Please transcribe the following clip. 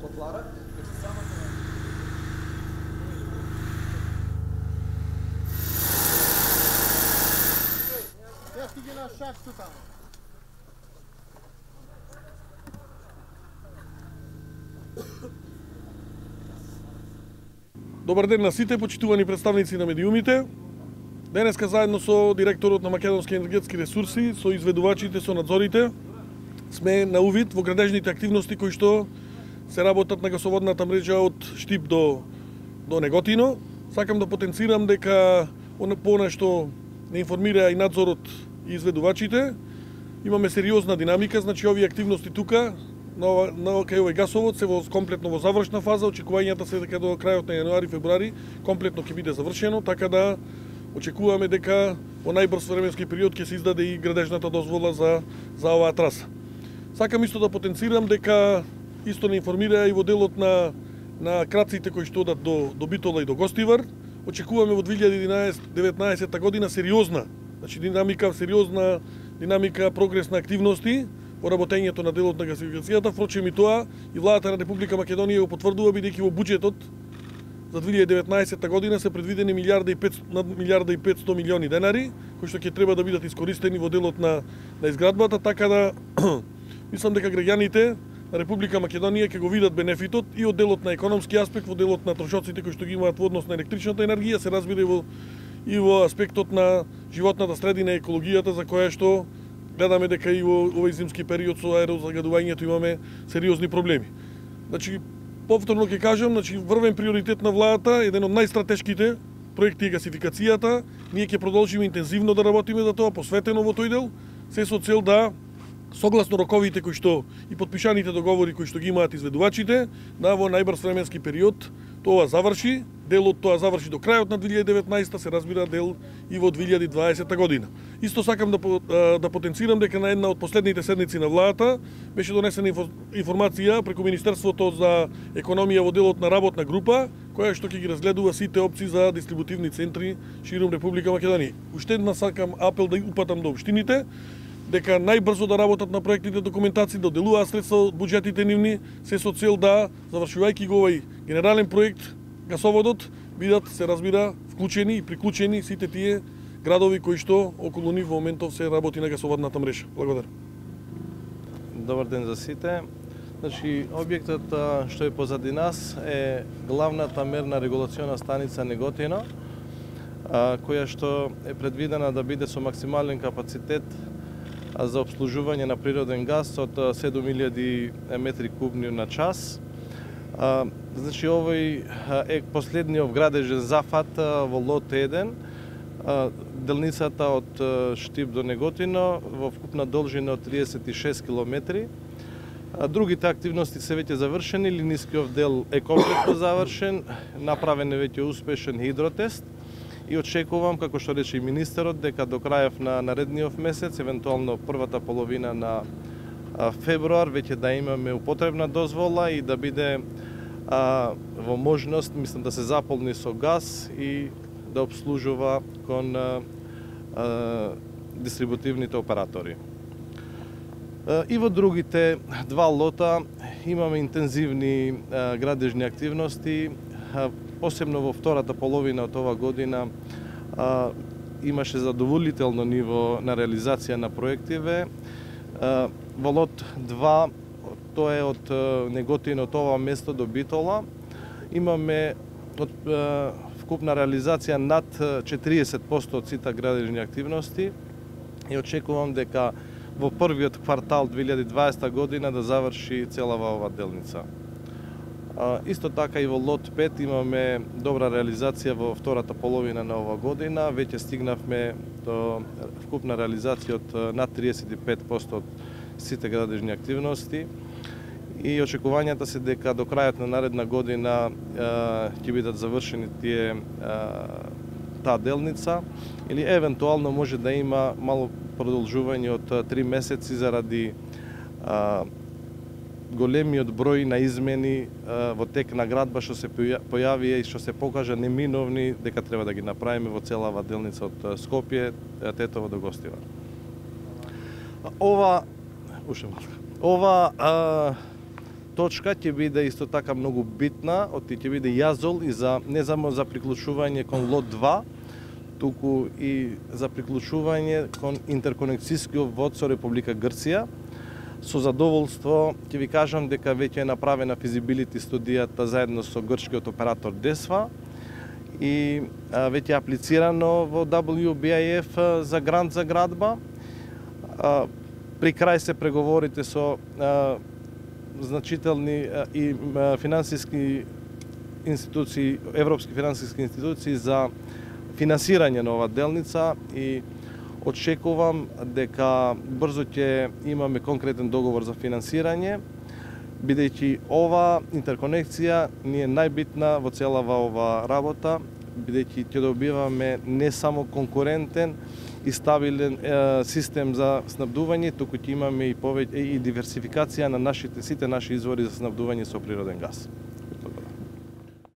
котларот, значи самата Ја стиги на шахту таму. Добар ден на сите почитувани представници на медиумите. Денеска заедно со директорот на Македонски енергетски ресурси, со изведувачите, со надзорите, сме на увид во градежните активности кои што се работат на гасоводната мрежа од Штип до Неготино. Сакам да потенцирам дека по нешто не информира и надзорот и изведувачите. Имаме сериозна динамика, значи овие активности тука на кај овој гасовод се комплетно во завршна фаза. Очекувањата се дека до крајот на јануари, февруари комплетно ќе биде завршено, така да очекуваме дека во најбрз временски период ќе се издаде и градежната дозвола за оваа траса. Сакам исто да потенцирам дека исто не информира и во делот на краците кои што одат до Битола и до Гостивар. Очекуваме во 2019 година сериозна динамика, прогрес на активности во работењето на делот на гасификацијата. Впрочем и тоа и владата на Република Македонија го потврдува, бидејќи во буџетот за 2019 година се предвидени над 1.500 милиони денари, кои што ќе треба да бидат искористени во делот на изградбата, така да мислам дека граѓаните на Република Македонија ќе го видат бенефитот и од делот на економски аспект, во делот на трошоците кои што ги имаат во однос на електричната енергија, се разбира и во аспектот на животната средина и екологијата, за која што гледаме дека и во овој зимски период со аерозагадувањето имаме сериозни проблеми. Значи, повторно ќе кажам, значи врвен приоритет на владата, еден од најстратешките проекти е гасификацијата. Ние ќе продолжиме интензивно да работиме за тоа, посветено во тој дел, се со цел да согласно роковите кои што и подпишаните договори кои што ги имаат изведувачите, да во најбрз временски период тоа заврши. Дел од тоа заврши до крајот на 2019, се разбира дел и во 2020 година. Исто сакам да потенцирам дека на една од последните седници на владата беше донесена информација преку Министерството за економија во делот на работна група, која што ќе ги разгледува сите опции за дистрибутивни центри ширум Република Македонија. Уште една сакам апел да упатам до општините, дека најбрзо да работат на проектните документации, да делуваат средства од буџетите нивни, се со цел да, завршувајќи го овој генерален проект, гасоводот, бидат, се разбира, вклучени и приклучени сите тие градови кои што околу нив во моментов се работи на гасоводната мрежа. Благодарам. Добар ден за сите. Значи, објектот што е позади нас е главната мерна регулациона станица Неготино, која што е предвидена да биде со максимален капацитет за обслужување на природен газ од 7000 метри кубни на час. Значи, овој е последниот градежен зафат во лот 1, делницата од Штип до Неготино во вкупна должина од 36 километри. Другите активности се веќе завршени, линискиот дел е комплетно завршен, направен е веќе успешен хидротест и очекувам, како што рече и министерот, дека до крајот на наредниот месец, евентуално првата половина на февруар, веќе да имаме употребна дозвола и да биде во можност, мислам, да се заполни со газ и да обслужува кон дистрибутивните оператори. И во другите два лота имаме интензивни градежни активности, посебно во втората половина од ова година имаше задоволително ниво на реализација на проективе. Во лот 2, тоа е од Неготино, од ова место до Битола, имаме вкупна реализација над 40% од сите градежни активности и очекувам дека во првиот квартал 2020 година да заврши целава ова делница. Исто така и во лот 5 имаме добра реализација во втората половина на ова година. Веќе стигнавме до вкупна реализација од над 35% од сите градежни активности и очекувањата се дека до крајот на наредна година ќе бидат завршени таа делница или евентуално може да има мало продолжување од 3 месеци заради големиот број на измени во тек на градба што се појавија и што се покажа неминовни дека треба да ги направиме во целава делница од Скопје, Тетово до Гостивар. точка ќе биде исто така многу битна, ќе биде јазол и не само за приклучување кон лот 2, туку и за приклучување кон интерконекцијскиот вод со Република Грција. Со задоволство ќе ви кажам дека веќе е направена физибилити студијата заедно со грчкиот оператор DESFA и веќе е аплицирано во WBIF за грант за градба. При крај се преговорите со значителни и финансиски институции, европски финансиски институции за финансирање на ова делница и очекувам дека брзо ќе имаме конкретен договор за финансирање, бидејќи ова интерконекција ни е најбитна во целава ова работа, бидејќи ќе добиваме не само конкурентен и стабилен систем за снабдување, туку ќе имаме и диверсификација на сите наши извори за снабдување со природен газ.